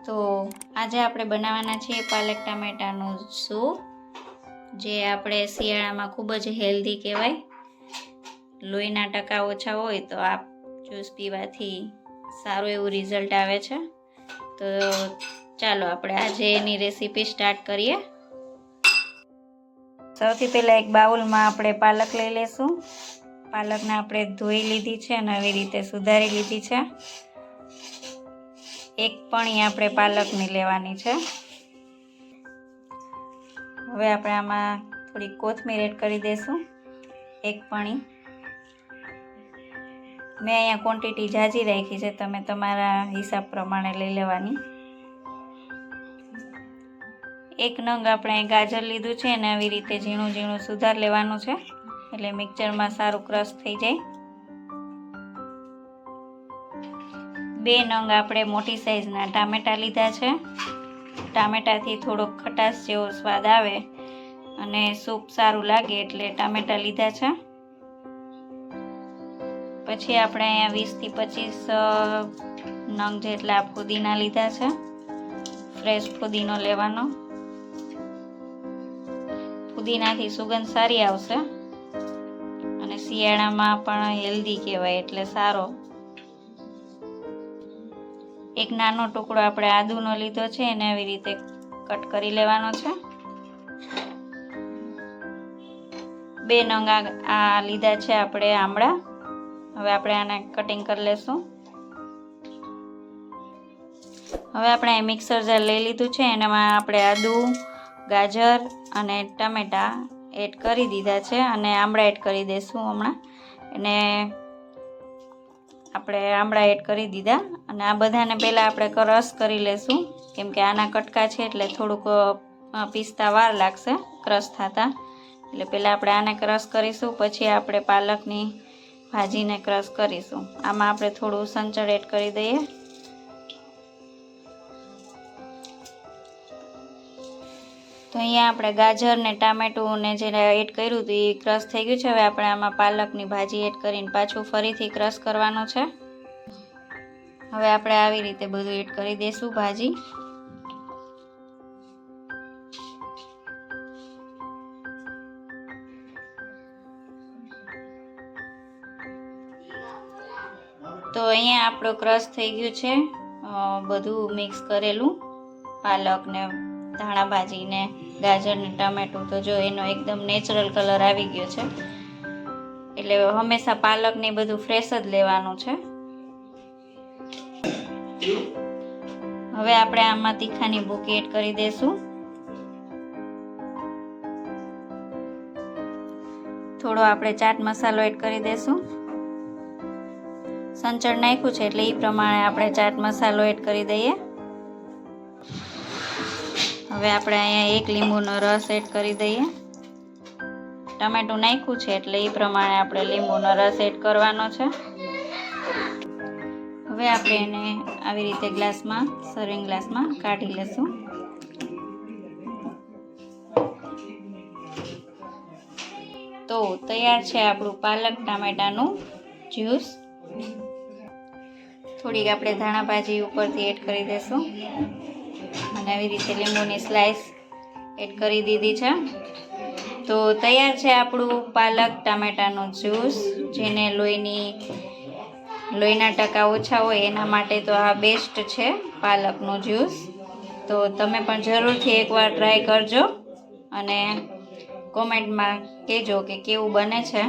તો આજે આપણે બનાવવાના છીએ પાલક ટામેટાનું સૂપ, જે આપણે શિયાળામાં ખૂબ જ હેલ્ધી કહેવાય. લોહીના ટકા ઓછા હોય તો આ જ્યુસ પીવાથી સારું એવું રિઝલ્ટ આવે છે. તો ચાલો આપણે આજે એની રેસીપી સ્ટાર્ટ કરીએ. સૌથી પહેલાં એક બાઉલમાં આપણે પાલક લઈ લઈશું. પાલકને આપણે ધોઈ લીધી છે અને આવી રીતે સુધારી લીધી છે. એક પણી આપણે પાલકની લેવાની છે. હવે આપણે આમાં થોડી કોથમીર એડ કરી દઈશું, એક પણી. મેં અહીંયા ક્વોન્ટિટી ઝાઝી રાખી છે, તમે તમારા હિસાબ પ્રમાણે લઈ લેવાની. એક નંગ આપણે ગાજર લીધું છે અને આવી રીતે ઝીણું ઝીણું સુધાર લેવાનું છે, એટલે મિક્સરમાં સારું ક્રશ થઈ જાય. 2 નંગ આપણે મોટી સાઈઝના ટામેટાં લીધા છે. ટામેટાથી થોડોક ખટાશ જેવો સ્વાદ આવે અને સૂપ સારું લાગે એટલે ટામેટાં લીધા છે. પછી આપણે અહીંયા 20 થી 25 નંગ જેટલા ફુદીના લીધા છે. ફ્રેશ ફુદીનો લેવાનો. ફુદીનાથી સુગંધ સારી આવશે અને શિયાળામાં પણ હેલ્ધી કહેવાય એટલે સારો. એક નાનો ટુકડો આપણે આદુનો લીધો છે, એને આવી રીતે કટ કરી લેવાનો છે. 2 નંગ આ લીધા છે આપણે આમળા. હવે આપણે આને કટિંગ કરી લેશું. હવે આપણે મિક્સર જાર લઈ લીધું છે, એનામાં આપણે આદુ, ગાજર અને ટામેટાં એડ કરી દીધા છે અને આમળા એડ કરી દઈશું હમણાં. અને આપણે આમળા એડ કરી દીધા અને આ બધાને પહેલાં આપણે ક્રશ કરી લેશું, કેમ કે આના કટકા છે એટલે થોડુંક પીસતા વાર લાગશે ક્રશ થતાં. એટલે પહેલાં આપણે આને ક્રશ કરીશું, પછી આપણે પાલકની ભાજીને ક્રશ કરીશું. આમાં આપણે થોડું સંચળ એડ કરી દઈએ. તો અહીંયા આપણે ગાજર ને ટામેટું ને જે એડ કર્યું હતું એ ક્રશ થઈ ગયું છે. હવે આપણે આમાં પાલકની ભાજી એડ કરીને પાછું ફરીથી ક્રશ કરવાનું છે. હવે આપણે આવી રીતે બધું એડ કરી દઈશું ભાજી. તો અહીંયા આપણું ક્રશ થઈ ગયું છે બધું મિક્સ કરેલું, પાલક ને ધાણા ભાજી ને ગાજર ને ટામેટું. તો જો એનો એકદમ નેચરલ કલર આવી ગયો છે. એટલે હંમેશા પાલક ને બધું ફ્રેશ જ લેવાનું છે. હવે આપણે આમાં તીખાની ભૂકી એડ કરી દઈશું. થોડો આપણે ચાટ મસાલો એડ કરી દઈશું. સંચળ નાખ્યું છે એટલે એ પ્રમાણે આપણે ચાટ મસાલો એડ કરી દઈએ. હવે આપણે અહીંયા 1 લીંબુનો રસ એડ કરી દઈએ. ટમેટું નાખ્યું છે એટલે એ પ્રમાણે આપણે લીંબુનો રસ એડ કરવાનો છે. હવે આપણે એને આવી રીતે ગ્લાસમાં, સર્વિંગ ગ્લાસમાં કાઢી લેશું. તો તૈયાર છે આપણું પાલક ટામેટાનું જ્યુસ. થોડીક આપણે ધાણા ભાજી ઉપરથી એડ કરી દઈશું અને આવી રીતે લીંબુની સ્લાઈસ એડ કરી દીધી છે. તો તૈયાર છે આપણું પાલક ટામેટાનું જ્યુસ, જેને લોહીના ટકા ઓછા હોય એના માટે તો આ બેસ્ટ છે પાલકનું જ્યુસ. તો તમે પણ જરૂરથી એકવાર ટ્રાય કરજો અને કોમેન્ટમાં કહેજો કે કેવું બને છે.